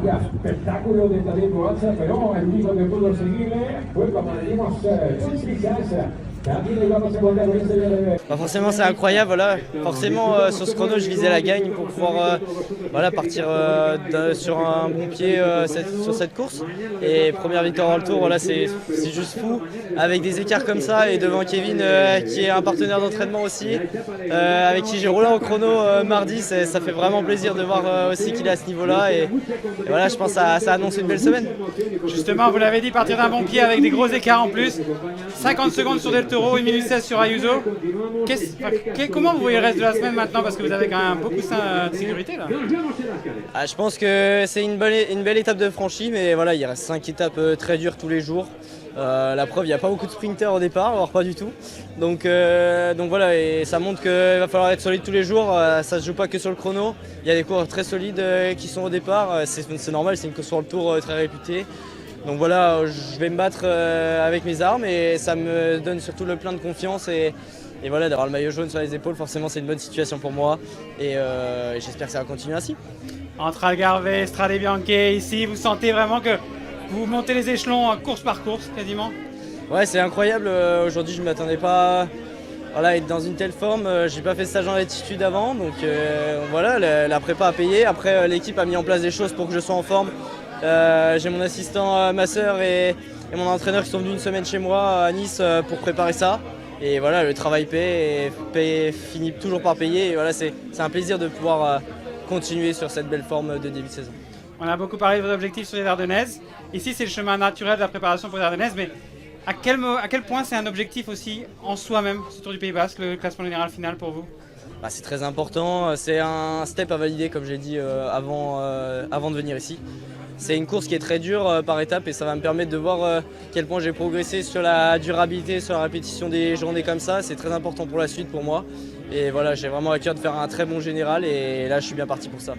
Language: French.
vaya espectáculo de Tadej Pogačar, pero el único que pudo seguirle fue, como le dimos, Tsitsipas. Forcément c'est incroyable, voilà. Forcément sur ce chrono je visais la gagne pour pouvoir voilà, partir sur un bon pied sur cette course. Et première victoire dans le tour, voilà, c'est juste fou. Avec des écarts comme ça et devant Kevin qui est un partenaire d'entraînement aussi, avec qui j'ai roulé en chrono mardi, ça fait vraiment plaisir de voir aussi qu'il est à ce niveau-là. Et voilà, je pense que ça annonce une belle semaine. Justement, vous l'avez dit, partir d'un bon pied avec des gros écarts en plus. 50 secondes sur Del Toro, 1 minute 16 sur Ayuso. Comment vous voyez le reste de la semaine maintenant? Parce que vous avez quand même beaucoup de sécurité là. Je pense que c'est une belle étape de franchie, mais voilà, il reste 5 étapes très dures tous les jours. La preuve, il n'y a pas beaucoup de sprinters au départ, voire pas du tout. Donc voilà, et ça montre qu'il va falloir être solide tous les jours. Ça ne se joue pas que sur le chrono. Il y a des coureurs très solides qui sont au départ. C'est normal, c'est une course sur le tour très réputée. Donc voilà, je vais me battre avec mes armes et ça me donne surtout le plein de confiance. Et voilà, d'avoir le maillot jaune sur les épaules, forcément c'est une bonne situation pour moi. Et j'espère que ça va continuer ainsi. Entre Algarve et Strade Bianche, ici, vous sentez vraiment que vous montez les échelons course par course quasiment? Ouais, c'est incroyable. Aujourd'hui, je ne m'attendais pas à être dans une telle forme. J'ai pas fait stage en altitude avant, donc voilà, la prépa a payé. Après, l'équipe a mis en place des choses pour que je sois en forme. J'ai mon assistant, ma sœur et mon entraîneur qui sont venus une semaine chez moi à Nice pour préparer ça. Et voilà, le travail paie et finit toujours par payer. Et voilà, c'est un plaisir de pouvoir continuer sur cette belle forme de début de saison. On a beaucoup parlé de vos objectifs sur les Ardennaises. Ici, c'est le chemin naturel de la préparation pour les Ardennaises, mais à quel point c'est un objectif aussi en soi-même, ce Tour du Pays Basque, le classement général final pour vous? C'est très important, c'est un step à valider comme j'ai dit avant de venir ici. C'est une course qui est très dure par étapes et ça va me permettre de voir quel point j'ai progressé sur la durabilité, sur la répétition des journées comme ça. C'est très important pour la suite pour moi. Et voilà, j'ai vraiment à cœur de faire un très bon général et là je suis bien parti pour ça.